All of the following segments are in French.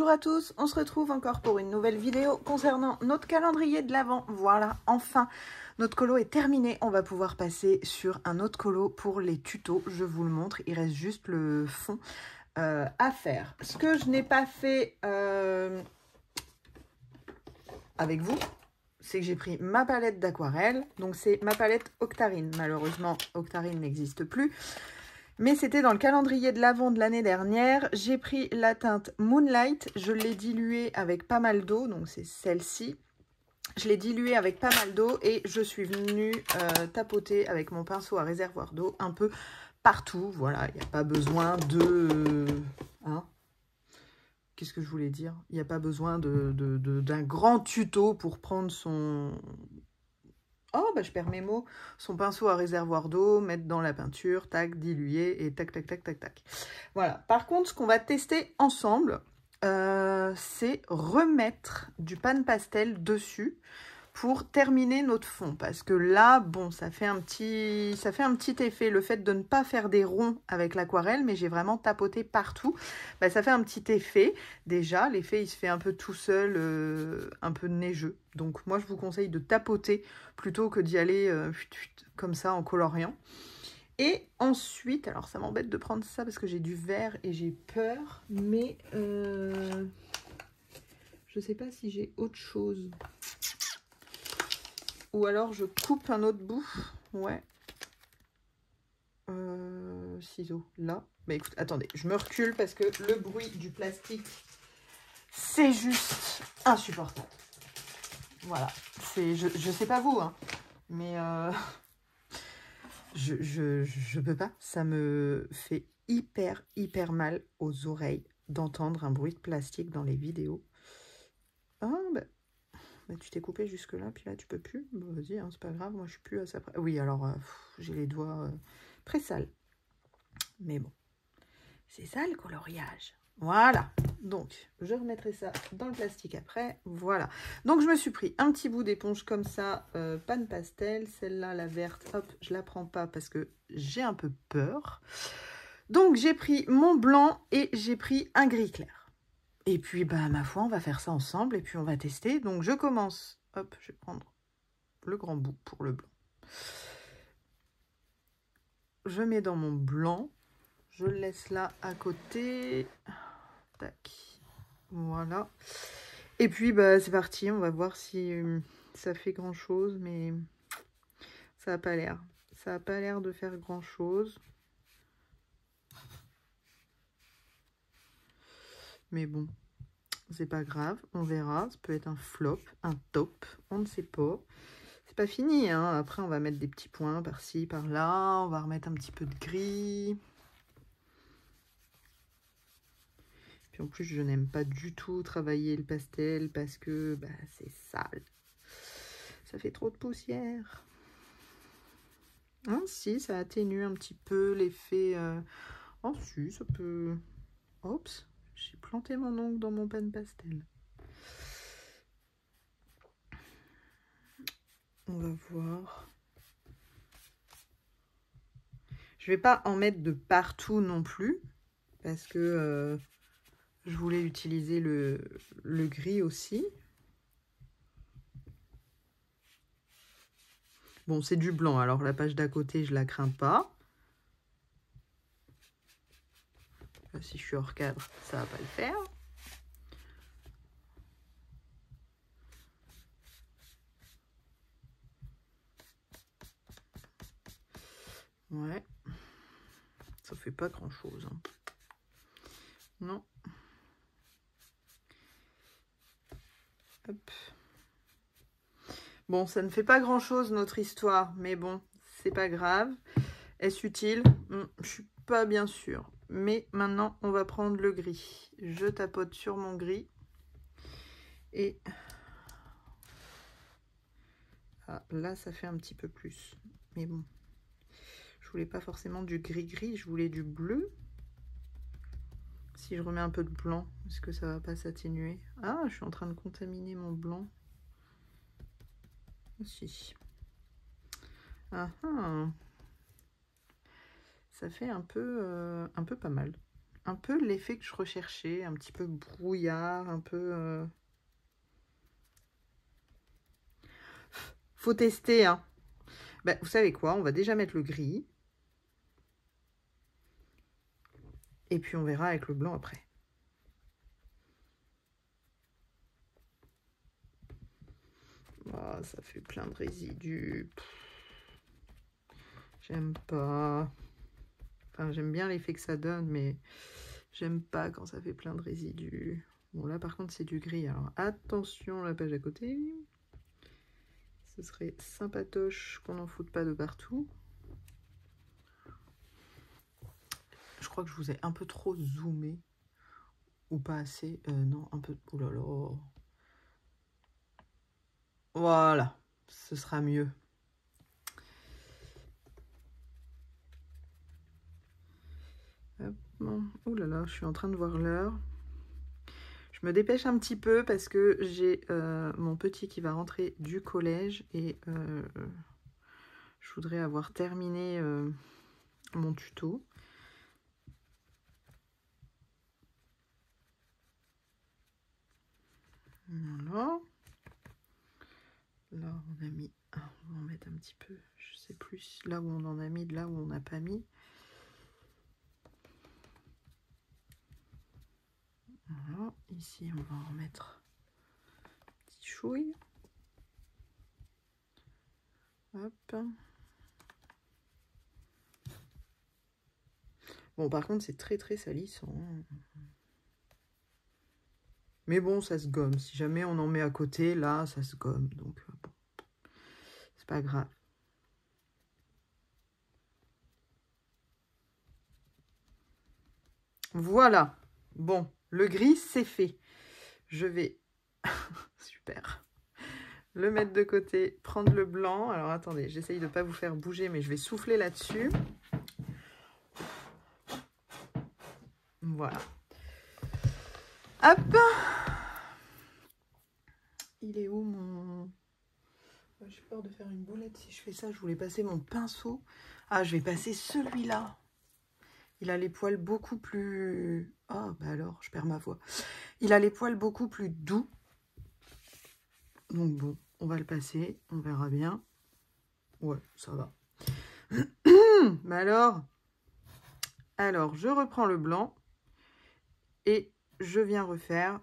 Bonjour à tous, on se retrouve encore pour une nouvelle vidéo concernant notre calendrier de l'Avent. Voilà, enfin, notre colo est terminé. On va pouvoir passer sur un autre colo pour les tutos. Je vous le montre, il reste juste le fond à faire. Ce que je n'ai pas fait avec vous, c'est que j'ai pris ma palette d'aquarelle. Donc c'est ma palette Octarine. Malheureusement, Octarine n'existe plus. Mais c'était dans le calendrier de l'Avent de l'année dernière. J'ai pris la teinte Moonlight. Je l'ai diluée avec pas mal d'eau. Donc, c'est celle-ci. Je l'ai diluée avec pas mal d'eau. Et je suis venue tapoter avec mon pinceau à réservoir d'eau un peu partout. Voilà, il n'y a pas besoin de... Hein, qu'est-ce que je voulais dire? Il n'y a pas besoin d'un grand tuto pour prendre son... Oh, bah je perds mes mots. Son pinceau à réservoir d'eau, mettre dans la peinture, tac, diluer et tac, tac, tac, tac, tac. Voilà. Par contre, ce qu'on va tester ensemble, c'est remettre du pan pastel dessus pour terminer notre fond. Parce que là, bon, ça fait un petit effet. Le fait de ne pas faire des ronds avec l'aquarelle, mais j'ai vraiment tapoté partout, bah, ça fait un petit effet. Déjà, l'effet, il se fait un peu tout seul, un peu neigeux. Donc, moi, je vous conseille de tapoter plutôt que d'y aller comme ça en coloriant. Et ensuite, alors ça m'embête de prendre ça parce que j'ai du vert et j'ai peur, mais je sais pas si j'ai autre chose. Ou alors je coupe un autre bout. Ouais. Ciseaux, là. Mais écoute, attendez, je me recule parce que le bruit du plastique, c'est juste insupportable. Voilà. Je sais pas vous, hein, mais je peux pas. Ça me fait hyper mal aux oreilles d'entendre un bruit de plastique dans les vidéos. Ah, bah tu t'es coupé jusque là, puis là tu peux plus. Bon, vas-y, hein, c'est pas grave, moi je suis plus à ça. Oui, alors j'ai les doigts très sales. Mais bon, c'est ça le coloriage. Voilà. Donc, je remettrai ça dans le plastique après. Voilà. Donc, je me suis pris un petit bout d'éponge comme ça, pan pastel. Celle-là, la verte, hop, je la prends pas parce que j'ai un peu peur. Donc, j'ai pris mon blanc et j'ai pris un gris clair. Et puis, bah, ma foi, on va faire ça ensemble et puis on va tester. Donc, je commence. Hop, je vais prendre le grand bout pour le blanc. Je mets dans mon blanc. Je le laisse là à côté. Tac. Voilà. Et puis, bah, c'est parti. On va voir si ça fait grand-chose, mais ça n'a pas l'air. Ça n'a pas l'air de faire grand-chose. Mais bon, c'est pas grave. On verra. Ça peut être un flop, un top. On ne sait pas. C'est pas fini, hein. Après, on va mettre des petits points par-ci, par-là. On va remettre un petit peu de gris. Puis en plus, je n'aime pas du tout travailler le pastel parce que bah, c'est sale. Ça fait trop de poussière. Ah, si, ça atténue un petit peu l'effet. Oh, si, ça peut. Oups, j'ai planté mon ongle dans mon pan pastel. On va voir. Je vais pas en mettre de partout non plus parce que je voulais utiliser le gris aussi. Bon, c'est du blanc, alors la page d'à côté, je la crains pas. Si je suis hors cadre, ça va pas le faire. Ouais. Ça fait pas grand chose. Hein. Non. Hop. Bon, ça ne fait pas grand chose notre histoire, mais bon, c'est pas grave. Est-ce utile? Je suis pas bien sûre. Mais maintenant, on va prendre le gris. Je tapote sur mon gris. Et ah, là, ça fait un petit peu plus. Mais bon, je voulais pas forcément du gris-gris, je voulais du bleu. Si je remets un peu de blanc, est-ce que ça va pas s'atténuer? Ah, je suis en train de contaminer mon blanc. Si. Ah, ah. Ça fait un peu pas mal. un peu l'effet que je recherchais, un petit peu brouillard, un peu... Faut tester, hein. Ben, vous savez quoi, on va déjà mettre le gris. Et puis on verra avec le blanc après. Oh, ça fait plein de résidus. J'aime pas. Enfin, j'aime bien l'effet que ça donne, mais j'aime pas quand ça fait plein de résidus. Bon, là, par contre, c'est du gris. Alors, attention, la page à côté. Ce serait sympatoche qu'on n'en foute pas de partout. Je crois que je vous ai un peu trop zoomé. Ou pas assez. Non, un peu... Ouh là là. Voilà. Ce sera mieux. Hop. Ouh là là, je suis en train de voir l'heure. Je me dépêche un petit peu parce que j'ai mon petit qui va rentrer du collège et je voudrais avoir terminé mon tuto. Voilà. Là, on a mis... on va en mettre un petit peu, je sais plus, là où on en a mis, de là où on n'a pas mis. Voilà, ici, on va en remettre un petit chouille. Hop. Bon, par contre, c'est très très salissant. Mais bon, ça se gomme. Si jamais on en met à côté, là, ça se gomme. Donc, bon, c'est pas grave. Voilà. Bon, le gris, c'est fait. Je vais... Super. Le mettre de côté, prendre le blanc. Alors, attendez, j'essaye de ne pas vous faire bouger, mais je vais souffler là-dessus. Voilà. Hop. Il est où mon... J'ai peur de faire une boulette si je fais ça. Je voulais passer mon pinceau. Ah, je vais passer celui-là. Il a les poils beaucoup plus... Ah, bah alors, je perds ma voix. Il a les poils beaucoup plus doux. Donc bon, on va le passer. On verra bien. Ouais, ça va. Mais alors, je reprends le blanc. Et je viens refaire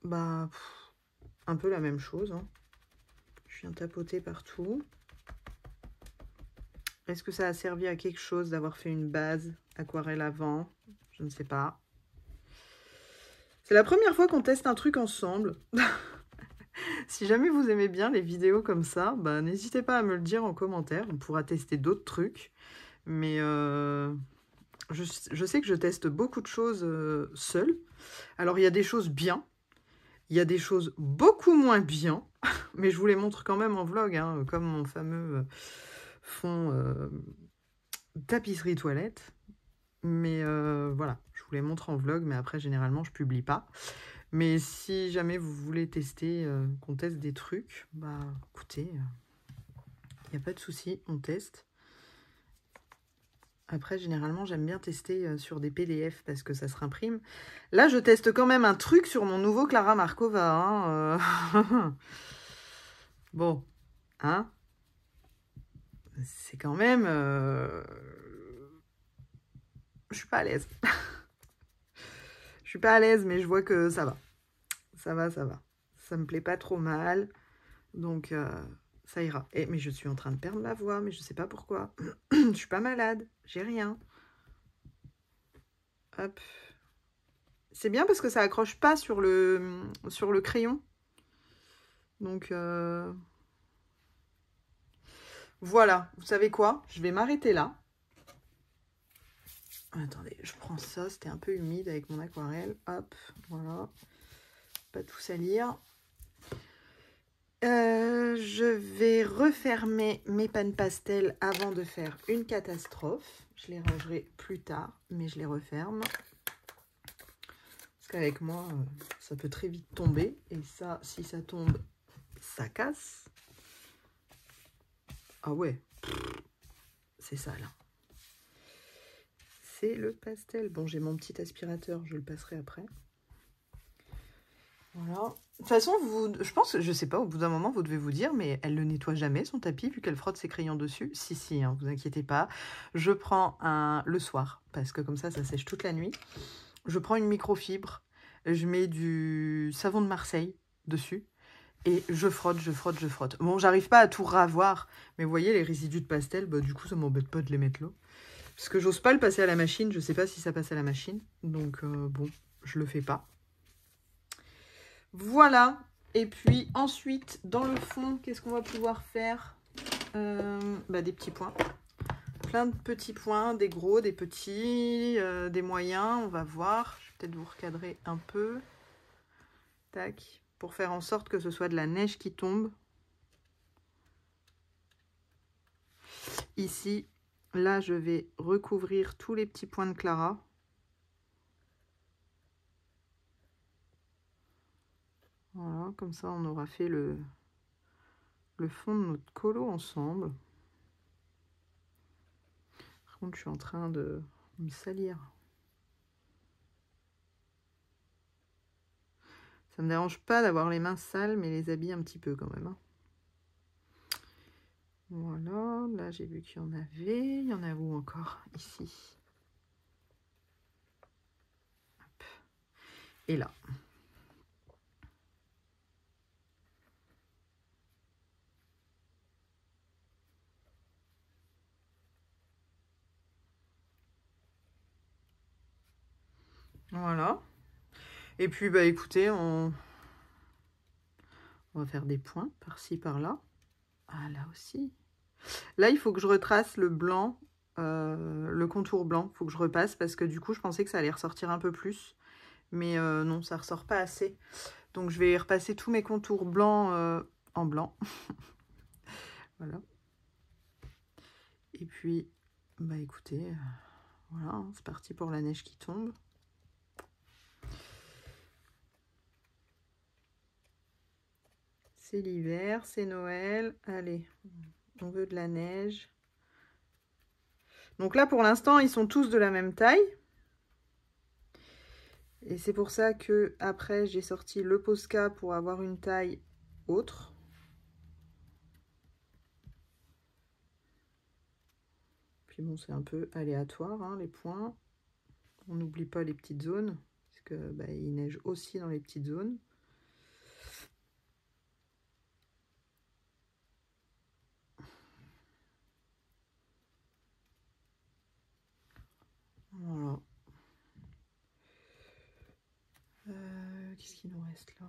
bah, un peu la même chose. Hein. Je viens tapoter partout. Est-ce que ça a servi à quelque chose d'avoir fait une base aquarelle avant? Je ne sais pas. C'est la première fois qu'on teste un truc ensemble. Si jamais vous aimez bien les vidéos comme ça, bah, n'hésitez pas à me le dire en commentaire. On pourra tester d'autres trucs. Mais je sais que je teste beaucoup de choses seule. Alors, il y a des choses bien. Il y a des choses beaucoup moins bien. Mais je vous les montre quand même en vlog. Hein, comme mon fameux fond tapisserie toilette. Mais voilà, je vous les montre en vlog. Mais après, généralement, je publie pas. Mais si jamais vous voulez tester, qu'on teste des trucs, bah écoutez, il n'y a pas de souci, on teste. Après, généralement, j'aime bien tester sur des PDF parce que ça se réimprime. Là, je teste quand même un truc sur mon nouveau Clara Markova. Hein, bon, hein, c'est quand même... Je suis pas à l'aise. Je suis pas à l'aise, mais je vois que ça va. Ça va, ça va. Ça me plaît pas trop mal. Donc, ça ira. Mais je suis en train de perdre ma voix, mais je sais pas pourquoi. Je suis pas malade. J'ai rien. Hop. C'est bien parce que ça accroche pas sur le crayon. Donc, voilà. Vous savez quoi? Je vais m'arrêter là. Attendez, je prends ça. C'était un peu humide avec mon aquarelle. Hop, voilà. Pas tout salir. Je vais refermer mes pannes pastel avant de faire une catastrophe. Je les rangerai plus tard, mais je les referme. Parce qu'avec moi, ça peut très vite tomber. Et ça, si ça tombe, ça casse. Ah ouais, c'est ça là. c'est le pastel. Bon, j'ai mon petit aspirateur, je le passerai après. Voilà. De toute façon, je pense, je sais pas, au bout d'un moment, vous devez vous dire, mais elle ne nettoie jamais son tapis vu qu'elle frotte ses crayons dessus. Si, hein, vous inquiétez pas. Je prends le soir, parce que comme ça sèche toute la nuit. Je prends une microfibre, je mets du savon de Marseille dessus et je frotte, je frotte, je frotte. Bon, j'arrive pas à tout ravoir, mais vous voyez, les résidus de pastel, bah, du coup, ça m'embête pas de les mettre là. Parce que j'ose pas le passer à la machine, je sais pas si ça passe à la machine. Donc, bon, je le fais pas. Voilà. Et puis ensuite, dans le fond, qu'est-ce qu'on va pouvoir faire? Des petits points. Plein de petits points, des gros, des petits, des moyens. On va voir. Je vais peut-être vous recadrer un peu. Tac. Pour faire en sorte que ce soit de la neige qui tombe. Ici, là, je vais recouvrir tous les petits points de Clara. Voilà, comme ça, on aura fait le fond de notre colo ensemble. Par contre, je suis en train de me salir. Ça me dérange pas d'avoir les mains sales, mais les habits un petit peu quand même. Hein. Voilà, là j'ai vu qu'il y en avait. Il y en a où encore? Ici. Hop. Et là. Voilà. Et puis, bah écoutez, on va faire des points par-ci, par-là. Ah, là aussi. Là, il faut que je retrace le blanc, le contour blanc. Il faut que je repasse parce que du coup, je pensais que ça allait ressortir un peu plus. Mais non, ça ressort pas assez. Donc, je vais repasser tous mes contours blancs en blanc. Voilà. Et puis, bah écoutez, voilà, hein, c'est parti pour la neige qui tombe. C'est l'hiver, c'est Noël. Allez, on veut de la neige. Donc là, pour l'instant, ils sont tous de la même taille. Et c'est pour ça que après j'ai sorti le Posca pour avoir une taille autre. Puis bon, c'est un peu aléatoire, hein, les points. On n'oublie pas les petites zones, parce que bah, il neige aussi dans les petites zones. Voilà. Qu'est-ce qu'il nous reste là?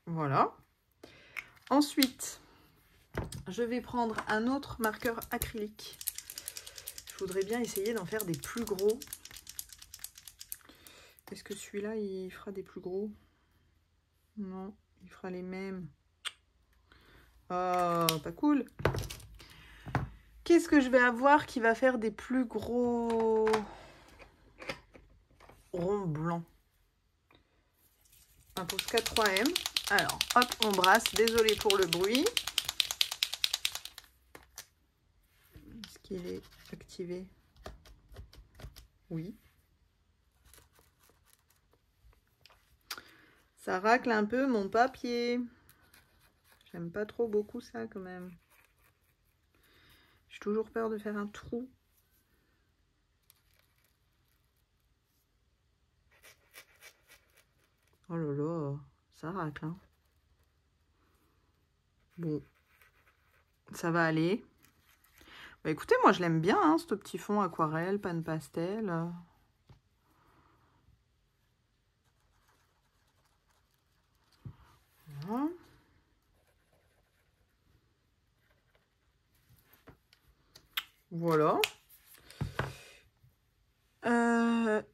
Voilà. Ensuite, je vais prendre un autre marqueur acrylique. Je voudrais bien essayer d'en faire des plus gros. Est-ce que celui-là, il fera des plus gros? Non, il fera les mêmes. Oh, pas cool. Qu'est-ce que je vais avoir qui va faire des plus gros ronds blancs? Un Posca 3M. Alors, hop, on brasse. Désolée pour le bruit. Est-ce qu'il est activé? Oui. Ça racle un peu mon papier. J'aime pas trop beaucoup ça quand même. J'ai toujours peur de faire un trou. Oh là là, ça racle. Hein. Bon, ça va aller. Bah écoutez, moi je l'aime bien, hein, ce petit fond aquarelle, panne pastel. Voilà. Voilà.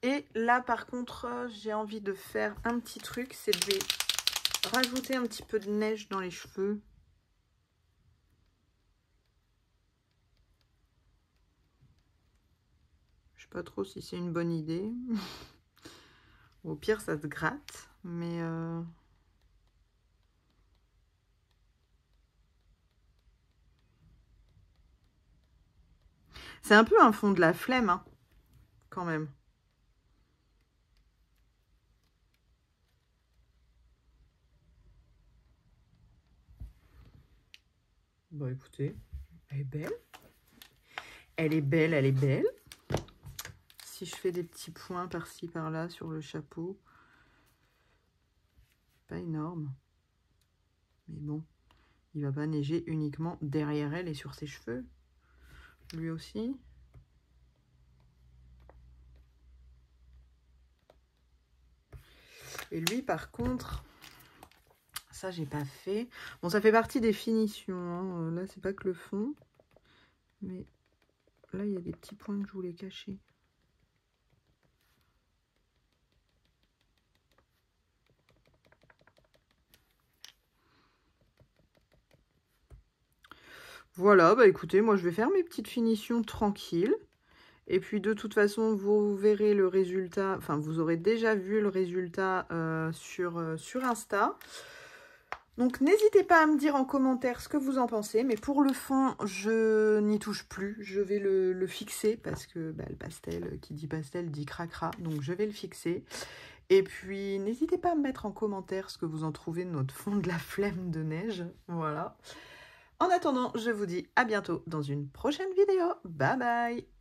Et là par contre, j'ai envie de faire un petit truc, c'est de rajouter un petit peu de neige dans les cheveux. Je sais pas trop si c'est une bonne idée. Au pire, ça se gratte. Mais c'est un peu un fond de la flemme, hein, quand même. Bon, écoutez, elle est belle. Elle est belle, elle est belle. Si je fais des petits points par-ci, par-là sur le chapeau, pas énorme. Mais bon, il va pas neiger uniquement derrière elle et sur ses cheveux. Lui aussi. Et lui, par contre, ça, j'ai pas fait. Bon, ça fait partie des finitions, hein. Là, c'est pas que le fond. Mais là, il y a des petits points que je voulais cacher. Voilà, bah écoutez, moi, je vais faire mes petites finitions tranquilles. Et puis, de toute façon, vous verrez le résultat. Enfin, vous aurez déjà vu le résultat sur Insta. Donc, n'hésitez pas à me dire en commentaire ce que vous en pensez. Mais pour le fond, je n'y touche plus. Je vais le fixer parce que bah, le pastel, qui dit pastel, dit cracra. Donc, je vais le fixer. Et puis, n'hésitez pas à me mettre en commentaire ce que vous en trouvez de notre fond de la flemme de neige. Voilà. En attendant, je vous dis à bientôt dans une prochaine vidéo. Bye bye!